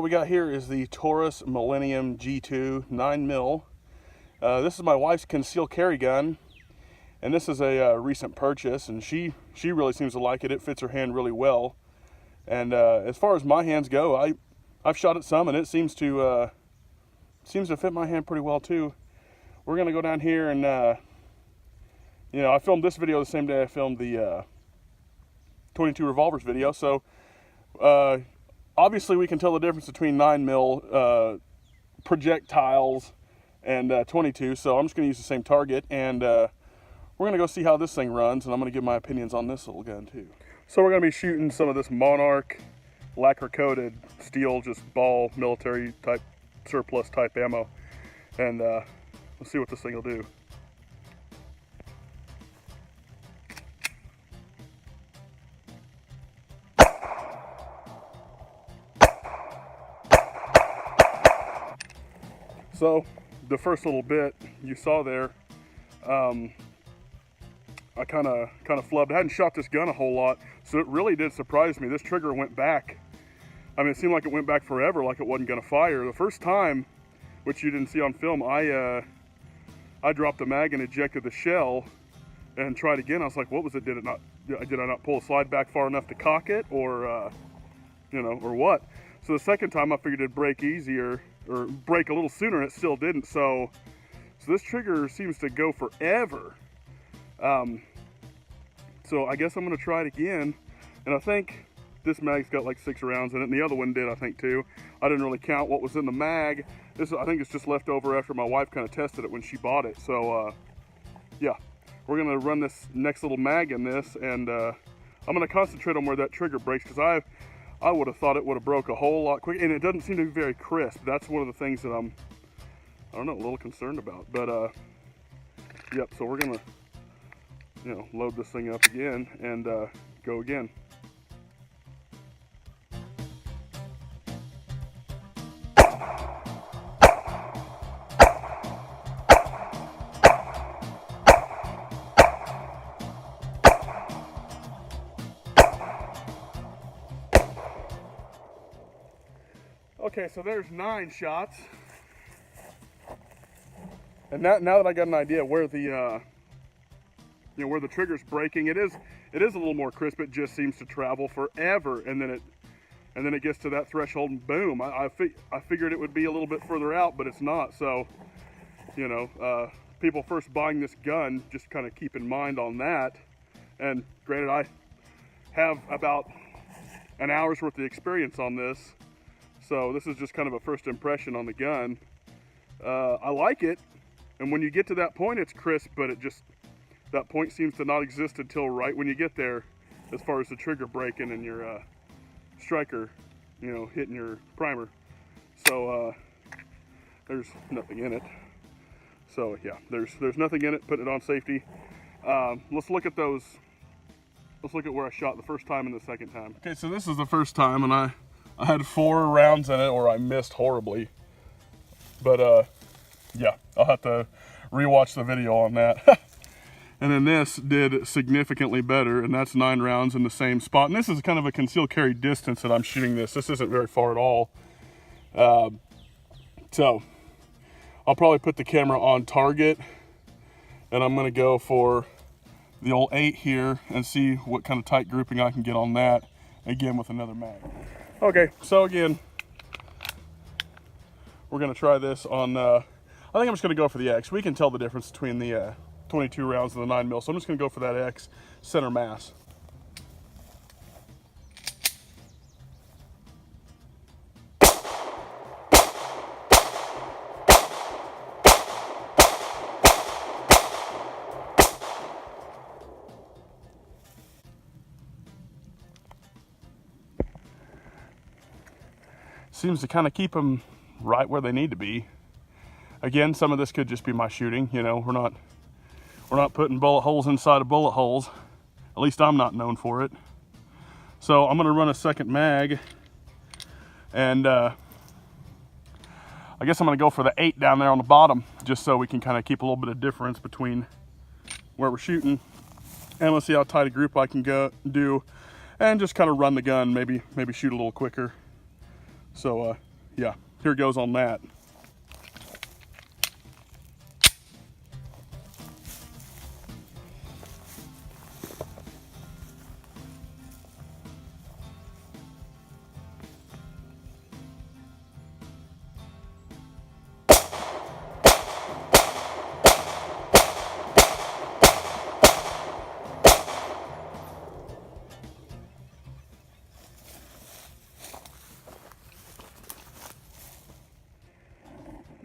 what we got here is the TAURUS Millennium G2 9mm. This is my wife's conceal carry gun, and this is a recent purchase, and she really seems to like it. It fits her hand really well. And as far as my hands go, I've shot it some, and it seems to fit my hand pretty well too. We're gonna go down here and I filmed this video the same day I filmed the 22 revolvers video, so obviously we can tell the difference between 9mm projectiles and 22, so I'm just going to use the same target, and we're going to go see how this thing runs, and I'm going to give my opinions on this little gun too. So we're going to be shooting some of this Monarch lacquer coated steel, just ball military type surplus type ammo, and let's see what this thing will do. So the first little bit you saw there, I kind of flubbed. I hadn't shot this gun a whole lot, so it really did surprise me. This trigger went back. I mean, it seemed like it went back forever, like it wasn't going to fire. The first time, which you didn't see on film, I dropped the mag and ejected the shell and tried again. I was like, what was it? Did I not pull the slide back far enough to cock it, or or what? So the second time I figured it'd break easier, or break a little sooner, and it still didn't. So this trigger seems to go forever. So I guess I'm gonna try it again, and I think this mag's got like 6 rounds in it, and the other one did, I think, too. I didn't really count what was in the mag. I think it's just left over after my wife kind of tested it when she bought it. So yeah, we're gonna run this next little mag in this, and I'm gonna concentrate on where that trigger breaks, because I would have thought it would have broke a whole lot quicker, and it doesn't seem to be very crisp. That's one of the things that I'm, a little concerned about. But yep, so we're gonna, load this thing up again and go again. Okay, so there's 9 shots, and now that I got an idea where the where the trigger's breaking, it is a little more crisp. It just seems to travel forever, and then it gets to that threshold, and boom! I figured it would be a little bit further out, but it's not. So, people first buying this gun, just kind of keep in mind on that. And granted, I have about an hour's worth of experience on this. So this is just kind of a first impression on the gun. I like it, and when you get to that point, it's crisp, but that point seems to not exist until right when you get there, as far as the trigger breaking and your striker, hitting your primer. So there's nothing in it. So yeah, there's nothing in it. Put it on safety. Let's look at those. Let's look at where I shot the first time and the second time. Okay, so this is the first time, and I had 4 rounds in it, or I missed horribly. But yeah, I'll have to rewatch the video on that. And then this did significantly better, and that's 9 rounds in the same spot. And this is kind of a concealed carry distance that I'm shooting this. This isn't very far at all. So I'll probably put the camera on target, and I'm gonna go for the old 8 here and see what kind of tight grouping I can get on that, again with another mag. Okay, so again, we're gonna try this on, I think I'm just gonna go for the X. We can tell the difference between the 22 rounds and the 9mm, so I'm just gonna go for that X center mass. Seems to kind of keep them right where they need to be. Again, some of this could just be my shooting. We're not putting bullet holes inside of bullet holes. At least I'm not known for it. So I'm gonna run a second mag, and I guess I'm gonna go for the 8 down there on the bottom, just so we can kind of keep a little bit of difference between where we're shooting. And let's see how tight a group I can do, and just kind of run the gun, maybe shoot a little quicker. So yeah, here goes on that.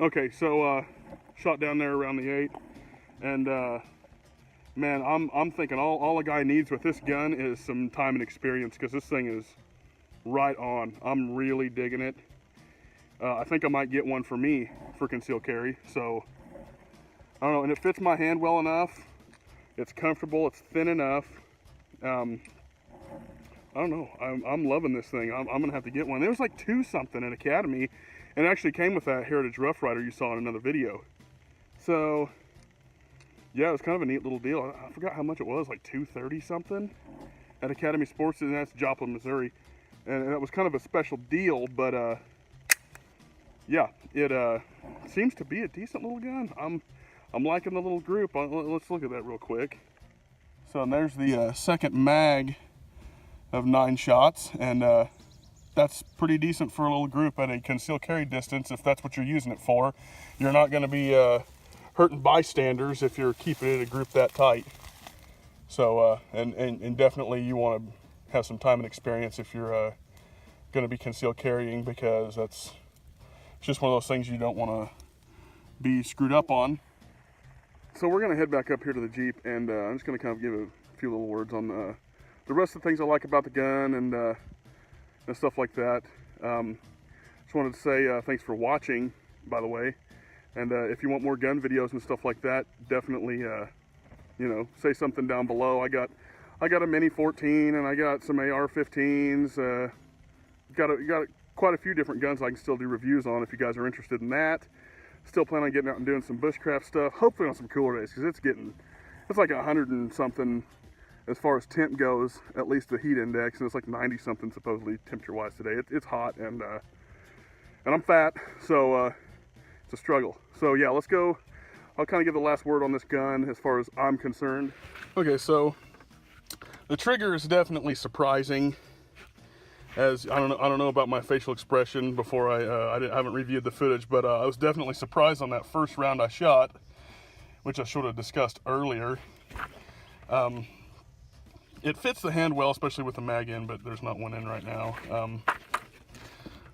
Okay, so shot down there around the 8, and man, I'm thinking all a guy needs with this gun is some time and experience, because this thing is right on. I'm really digging it. I think I might get one for me for concealed carry. So I don't know, and it fits my hand well enough. It's comfortable. It's thin enough. I don't know. I'm loving this thing. I'm gonna have to get one. There was like 2 something at Academy, and it actually came with that Heritage Rough Rider you saw in another video. So yeah, it was kind of a neat little deal. I forgot how much it was, like $230 something at Academy Sports, and that's Joplin, Missouri. And that was kind of a special deal, but yeah, it seems to be a decent little gun. I'm liking the little group. Let's look at that real quick. So and there's the second mag of 9 shots, and that's pretty decent for a little group at a concealed carry distance if that's what you're using it for. You're not going to be hurting bystanders if you're keeping it a group that tight. So and definitely you want to have some time and experience if you're going to be concealed carrying, because it's just one of those things you don't want to be screwed up on. So we're going to head back up here to the Jeep, and I'm just going to kind of give a few little words on the rest of the things I like about the gun and stuff like that. Just wanted to say thanks for watching, by the way. And if you want more gun videos and stuff like that, definitely, you know, say something down below. I got a Mini 14, and I got some AR-15s. Got quite a few different guns I can still do reviews on if you guys are interested in that. Still plan on getting out and doing some bushcraft stuff, hopefully on some cooler days, because it's like 100 and something as far as temp goes, at least the heat index, and it's like 90 something supposedly temperature-wise today. It's hot, and I'm fat, so it's a struggle. So yeah, let's go. I'll kind of give the last word on this gun as far as I'm concerned. Okay, so the trigger is definitely surprising. As I don't know about my facial expression before I haven't reviewed the footage, but I was definitely surprised on that first round I shot, which I should have discussed earlier. It fits the hand well, especially with the mag in, but there's not one in right now.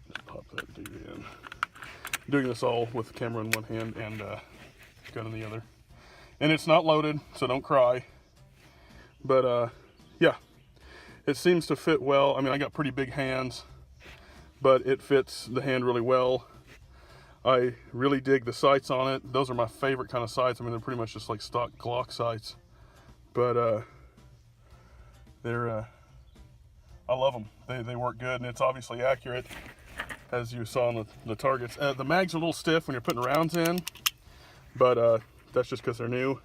Just pop that dude in. I'm doing this all with the camera in one hand and gun in the other, and it's not loaded, so don't cry. But yeah. It seems to fit well. I mean, I got pretty big hands, but it fits the hand really well. I really dig the sights on it. Those are my favorite kind of sights. I mean, they're pretty much just like stock Glock sights, but they're I love them. They work good, and it's obviously accurate, as you saw on the targets. The mags are a little stiff when you're putting rounds in, but that's just because they're new.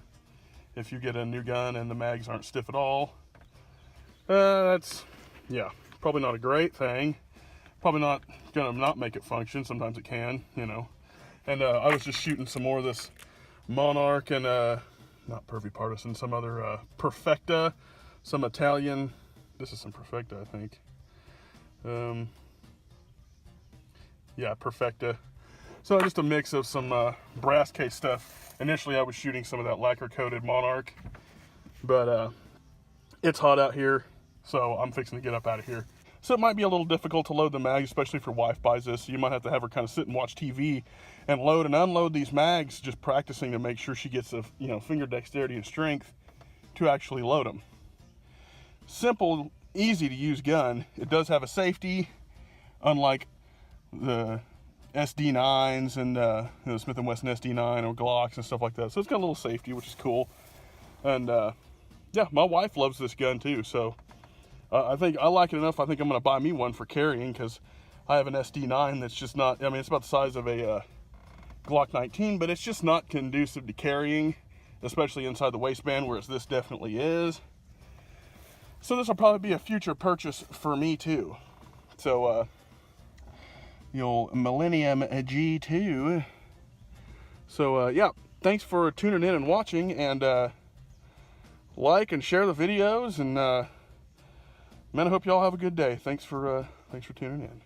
If you get a new gun and the mags aren't stiff at all, that's, yeah, probably not a great thing. Probably not gonna not make it function. Sometimes it can, you know. And I was just shooting some more of this Monarch and not Pervy Partisan, some other Perfecta, some Italian. This is some Perfecta, I think. Yeah, Perfecta. So just a mix of some brass case stuff. Initially I was shooting some of that lacquer coated Monarch, but it's hot out here, so I'm fixing to get up out of here. So it might be a little difficult to load the mag, especially if your wife buys this. So you might have to have her kind of sit and watch TV and load and unload these mags, just practicing to make sure she gets the, you know, finger dexterity and strength to actually load them. Simple, easy to use gun. It does have a safety, unlike the SD9s and you know, Smith & Wesson SD9 or Glocks and stuff like that. So it's got a little safety, which is cool. And yeah, my wife loves this gun too, so I think I like it enough. I think I'm going to buy me one for carrying, because I have an SD9 that's just not, I mean, it's about the size of a Glock 19, but it's just not conducive to carrying, especially inside the waistband, whereas this definitely is. So this will probably be a future purchase for me too. So the old Millennium G2. So yeah, thanks for tuning in and watching, and like and share the videos, and man, I hope y'all have a good day. Thanks for tuning in.